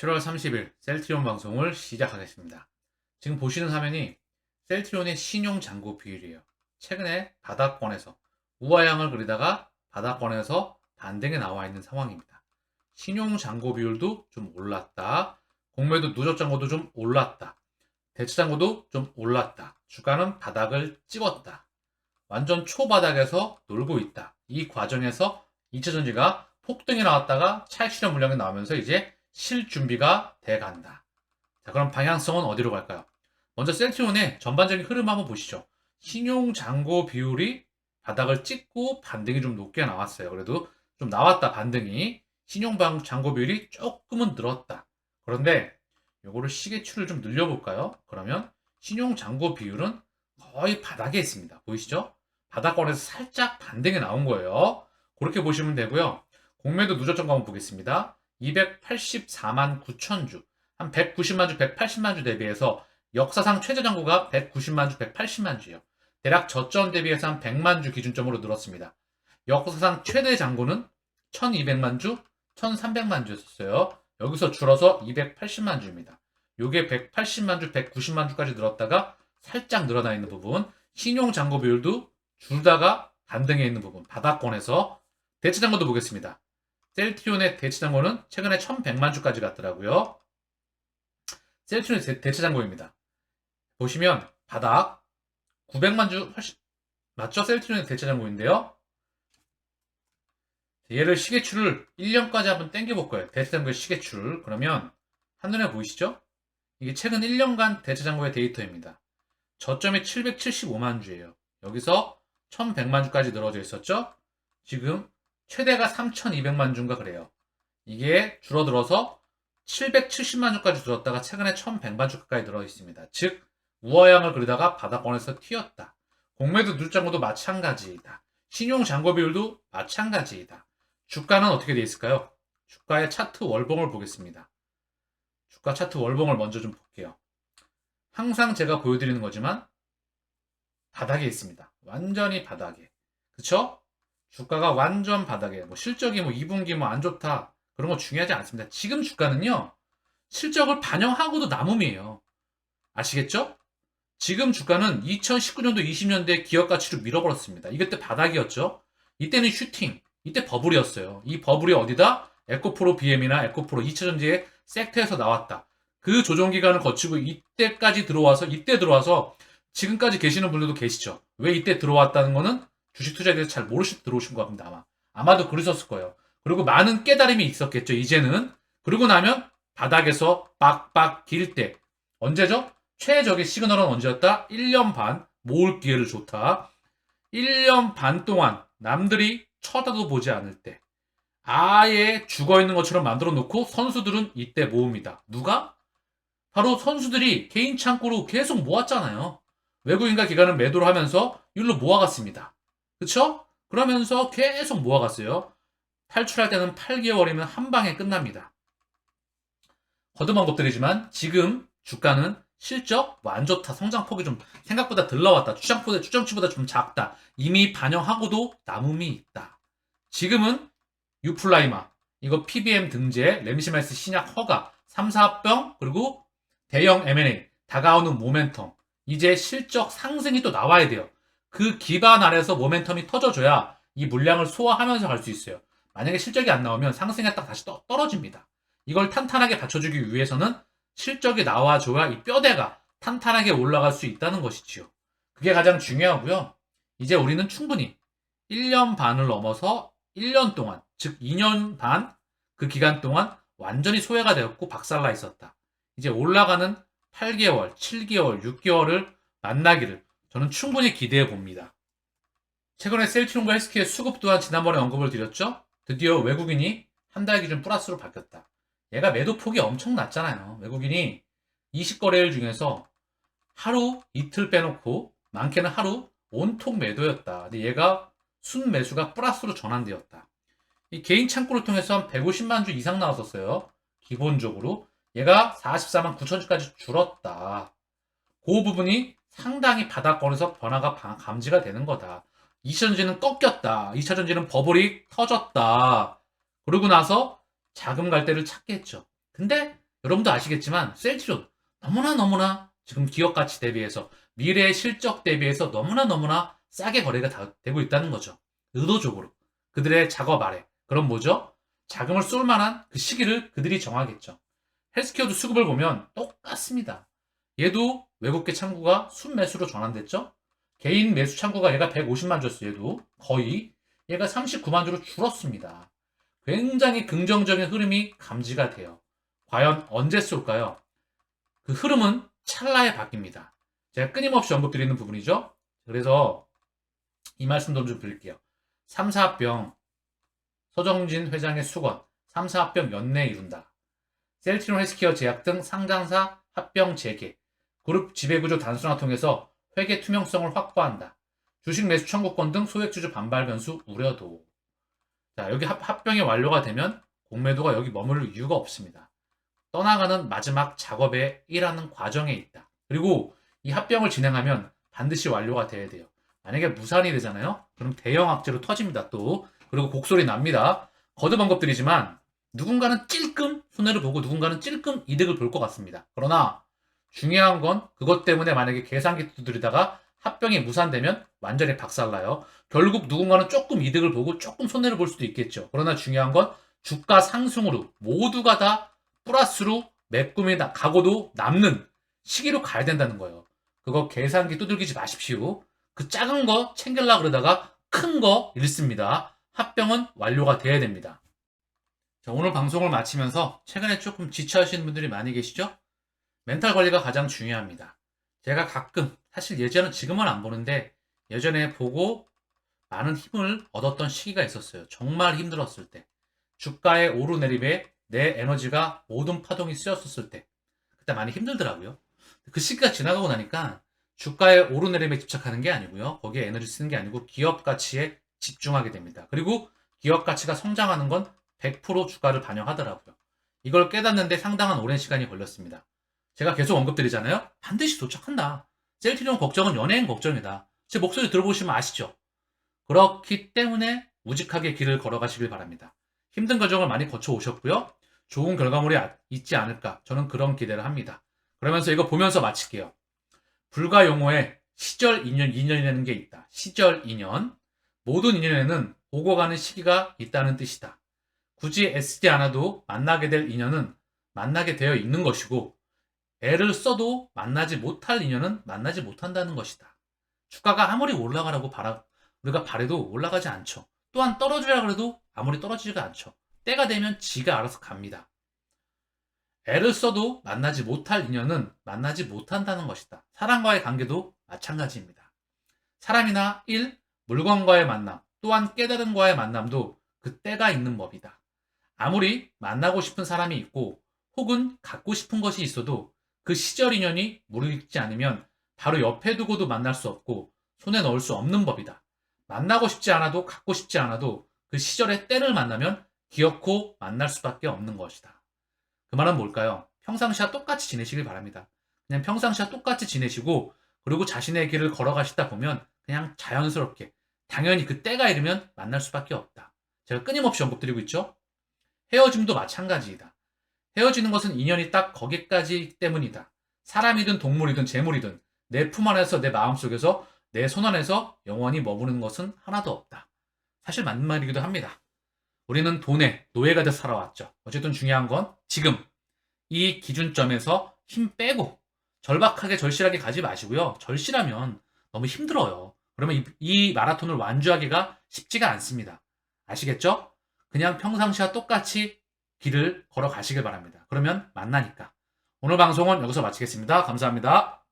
7월 30일 셀트리온 방송을 시작하겠습니다. 지금 보시는 화면이 셀트리온의 신용 잔고 비율이에요. 최근에 바닥권에서 우하향을 그리다가 바닥권에서 반등에 나와 있는 상황입니다. 신용 잔고 비율도 좀 올랐다. 공매도 누적 잔고도 좀 올랐다. 대체 잔고도 좀 올랐다. 주가는 바닥을 찍었다. 완전 초바닥에서 놀고 있다. 이 과정에서 2차전지가 폭등이 나왔다가 차익 실현 물량이 나오면서 이제 실 준비가 돼 간다. 자, 그럼 방향성은 어디로 갈까요? 먼저 셀트리온의 전반적인 흐름 한번 보시죠. 신용 잔고 비율이 바닥을 찍고 반등이 좀 높게 나왔어요. 그래도 좀 나왔다 반등이. 신용 잔고 비율이 조금은 늘었다. 그런데 요거를 시계추를 좀 늘려볼까요? 그러면 신용 잔고 비율은 거의 바닥에 있습니다. 보이시죠? 바닥권에서 살짝 반등이 나온 거예요. 그렇게 보시면 되고요. 공매도 누적 잔고 한번 보겠습니다. 284만 9천 주, 한 190만 주, 180만 주 대비해서 역사상 최저 잔고가 190만 주, 180만 주예요. 대략 저점 대비해서 한 100만 주 기준점으로 늘었습니다. 역사상 최대 잔고는 1200만 주, 1300만 주였어요. 여기서 줄어서 280만 주입니다. 요게 180만 주, 190만 주까지 늘었다가 살짝 늘어나 있는 부분, 신용 잔고 비율도 줄다가 반등해 있는 부분, 바닥권에서 대체 잔고도 보겠습니다. 셀트리온의 대체 잔고는 최근에 1100만 주까지 갔더라고요. 셀트리온의 대체 잔고입니다. 보시면 바닥 900만 주 훨씬 맞죠? 셀트리온의 대체 잔고인데요. 얘를 시계추를 1년까지 한번 당겨볼 거예요. 대체 잔고의 시계추를. 그러면 한눈에 보이시죠? 이게 최근 1년간 대체 잔고의 데이터입니다. 저점이 775만 주예요. 여기서 1100만 주까지 늘어져 있었죠? 지금 최대가 3200만 주인가 그래요. 이게 줄어들어서 770만 주까지 줄었다가 최근에 1100만 주 가까이 늘어 있습니다. 즉 우하향을 그리다가 바닥권에서 튀었다. 공매도 누적 잔고도 마찬가지이다. 신용 잔고 비율도 마찬가지이다. 주가는 어떻게 되어 있을까요? 주가의 차트 월봉을 보겠습니다. 주가 차트 월봉을 먼저 좀 볼게요. 항상 제가 보여드리는 거지만 바닥에 있습니다. 완전히 바닥에. 그쵸? 주가가 완전 바닥에. 실적이 2분기 안 좋다. 그런 거 중요하지 않습니다. 지금 주가는요. 실적을 반영하고도 남음이에요. 아시겠죠? 지금 주가는 2019년도 20년대 기업 가치로 밀어버렸습니다. 이때 바닥이었죠. 이때는 슈팅. 이때 버블이었어요. 이 버블이 어디다? 에코프로 BM이나 에코프로 2차전지의 섹터에서 나왔다. 그 조정 기간을 거치고 이때 들어와서 지금까지 계시는 분들도 계시죠. 왜 이때 들어왔다는 거는 주식 투자에 대해서 잘 모르시고 들어오신 것 같습니다. 아마도 그러셨을 거예요. 그리고 많은 깨달음이 있었겠죠. 이제는. 그러고 나면 바닥에서 빡빡 길 때. 언제죠? 최적의 시그널은 언제였다? 1년 반 모을 기회를 줬다. 1년 반 동안 남들이 쳐다도 보지 않을 때. 아예 죽어있는 것처럼 만들어 놓고 선수들은 이때 모읍니다. 누가? 바로 선수들이 개인 창고로 계속 모았잖아요. 외국인과 기관은 매도를 하면서 일로 모아갔습니다. 그쵸? 그러면서 계속 모아갔어요. 탈출할 때는 8개월이면 한 방에 끝납니다. 거듭한 것들이지만 지금 주가는 실적 안 좋다. 성장폭이 좀 생각보다 덜 나왔다. 추정치보다 좀 작다. 이미 반영하고도 남음이 있다. 지금은 유플라이마, 이거 PBM 등재, 램시마이스 신약 허가, 3, 4병, 그리고 대형 M&A, 다가오는 모멘텀. 이제 실적 상승이 또 나와야 돼요. 그 기반 아래서 모멘텀이 터져줘야 이 물량을 소화하면서 갈 수 있어요. 만약에 실적이 안 나오면 상승했다가 다시 떨어집니다. 이걸 탄탄하게 받쳐주기 위해서는 실적이 나와줘야 이 뼈대가 탄탄하게 올라갈 수 있다는 것이지요. 그게 가장 중요하고요. 이제 우리는 충분히 1년 반을 넘어서 1년 동안, 즉 2년 반 그 기간 동안 완전히 소외가 되었고 박살나 있었다. 이제 올라가는 8개월, 7개월, 6개월을 만나기를 저는 충분히 기대해 봅니다. 최근에 셀트리온과 헬스케어 수급 또한 지난번에 언급을 드렸죠. 드디어 외국인이 한 달 기준 플러스로 바뀌었다. 얘가 매도 폭이 엄청 낮잖아요. 외국인이 20거래일 중에서 하루 이틀 빼놓고 많게는 하루 온통 매도였다. 근데 얘가 순 매수가 플러스로 전환되었다. 이 개인 창구를 통해서 한 150만 주 이상 나왔었어요. 기본적으로. 얘가 44만 9천 주까지 줄었다. 그 부분이 상당히 바닥권에서 변화가 감지가 되는 거다. 2차전지는 꺾였다. 2차전지는 버블이 터졌다. 그러고 나서 자금 갈 데를 찾겠죠. 근데 여러분도 아시겠지만 셀트리온 너무나 지금 기업 가치 대비해서 미래의 실적 대비해서 너무나 싸게 거래가 되고 있다는 거죠. 의도적으로 그들의 작업 아래. 그럼 뭐죠? 자금을 쏠 만한 그 시기를 그들이 정하겠죠. 헬스케어도 수급을 보면 똑같습니다. 얘도 외국계 창구가 순매수로 전환됐죠. 개인 매수 창구가 얘가 150만 주였어요. 얘도 거의 얘가 39만 주로 줄었습니다. 굉장히 긍정적인 흐름이 감지가 돼요. 과연 언제 쏠까요? 그 흐름은 찰나에 바뀝니다. 제가 끊임없이 언급드리는 부분이죠. 그래서 이 말씀도 좀 드릴게요. 3, 4합병 서정진 회장의 수건 3, 4합병 연내 이룬다. 셀트리온 헬스케어 제약 등 상장사 합병 재개, 그룹 지배구조 단순화 통해서 회계 투명성을 확보한다. 주식 매수 청구권 등 소액주주 반발 변수 우려도. 자, 여기 합병이 완료가 되면 공매도가 여기 머무를 이유가 없습니다. 떠나가는 마지막 작업의 일하는 과정에 있다. 그리고 이 합병을 진행하면 반드시 완료가 돼야 돼요. 만약에 무산이 되잖아요? 그럼 대형 악재로 터집니다. 또 그리고 곡소리 납니다. 거듭 언급드리지만 누군가는 찔끔 손해를 보고 누군가는 찔끔 이득을 볼 것 같습니다. 그러나 중요한 건 그것 때문에 만약에 계산기 두드리다가 합병이 무산되면 완전히 박살나요. 결국 누군가는 조금 이득을 보고 조금 손해를 볼 수도 있겠죠. 그러나 중요한 건 주가 상승으로 모두가 다 플러스로 메꿈이 가고도 남는 시기로 가야 된다는 거예요. 그거 계산기 두들기지 마십시오. 그 작은 거 챙기려고 그러다가 큰 거 잃습니다. 합병은 완료가 돼야 됩니다. 자, 오늘 방송을 마치면서 최근에 조금 지쳐하시는 분들이 많이 계시죠? 멘탈 관리가 가장 중요합니다. 제가 가끔, 사실 예전은 지금은 안 보는데 예전에 보고 많은 힘을 얻었던 시기가 있었어요. 정말 힘들었을 때. 주가의 오르내림에 내 에너지가 모든 파동이 쓰였었을 때. 그때 많이 힘들더라고요. 그 시기가 지나가고 나니까 주가의 오르내림에 집착하는 게 아니고요. 거기에 에너지 쓰는 게 아니고 기업 가치에 집중하게 됩니다. 그리고 기업 가치가 성장하는 건 100% 주가를 반영하더라고요. 이걸 깨닫는데 상당한 오랜 시간이 걸렸습니다. 제가 계속 언급드리잖아요. 반드시 도착한다. 셀트리온 걱정은 연예인 걱정이다. 제 목소리 들어보시면 아시죠? 그렇기 때문에 우직하게 길을 걸어가시길 바랍니다. 힘든 과정을 많이 거쳐오셨고요. 좋은 결과물이 있지 않을까 저는 그런 기대를 합니다. 그러면서 이거 보면서 마칠게요. 불가 용어에 시절 인연이라는 게 있다. 시절 인연. 모든 인연에는 오고 가는 시기가 있다는 뜻이다. 굳이 애쓰지 않아도 만나게 될 인연은 만나게 되어 있는 것이고 애를 써도 만나지 못할 인연은 만나지 못한다는 것이다. 주가가 아무리 올라가라고 우리가 바래도 올라가지 않죠. 또한 떨어지려고 해도 아무리 떨어지지가 않죠. 때가 되면 지가 알아서 갑니다. 애를 써도 만나지 못할 인연은 만나지 못한다는 것이다. 사람과의 관계도 마찬가지입니다. 사람이나 일, 물건과의 만남, 또한 깨달음과의 만남도 그 때가 있는 법이다. 아무리 만나고 싶은 사람이 있고 혹은 갖고 싶은 것이 있어도 그 시절 인연이 무르익지 않으면 바로 옆에 두고도 만날 수 없고 손에 넣을 수 없는 법이다. 만나고 싶지 않아도 갖고 싶지 않아도 그 시절의 때를 만나면 기어코 만날 수밖에 없는 것이다. 그 말은 뭘까요? 평상시와 똑같이 지내시길 바랍니다. 그냥 평상시와 똑같이 지내시고 그리고 자신의 길을 걸어가시다 보면 그냥 자연스럽게 당연히 그 때가 이르면 만날 수밖에 없다. 제가 끊임없이 언급드리고 있죠? 헤어짐도 마찬가지이다. 헤어지는 것은 인연이 딱 거기까지 때문이다. 사람이든 동물이든 재물이든 내 품 안에서 내 마음속에서 내 손 안에서 영원히 머무는 것은 하나도 없다. 사실 맞는 말이기도 합니다. 우리는 돈의 노예가 돼서 살아왔죠. 어쨌든 중요한 건 지금 이 기준점에서 힘 빼고 절박하게 절실하게 가지 마시고요. 절실하면 너무 힘들어요. 그러면 이 마라톤을 완주하기가 쉽지가 않습니다. 아시겠죠? 그냥 평상시와 똑같이 길을 걸어가시길 바랍니다. 그러면 만나니까. 오늘 방송은 여기서 마치겠습니다. 감사합니다.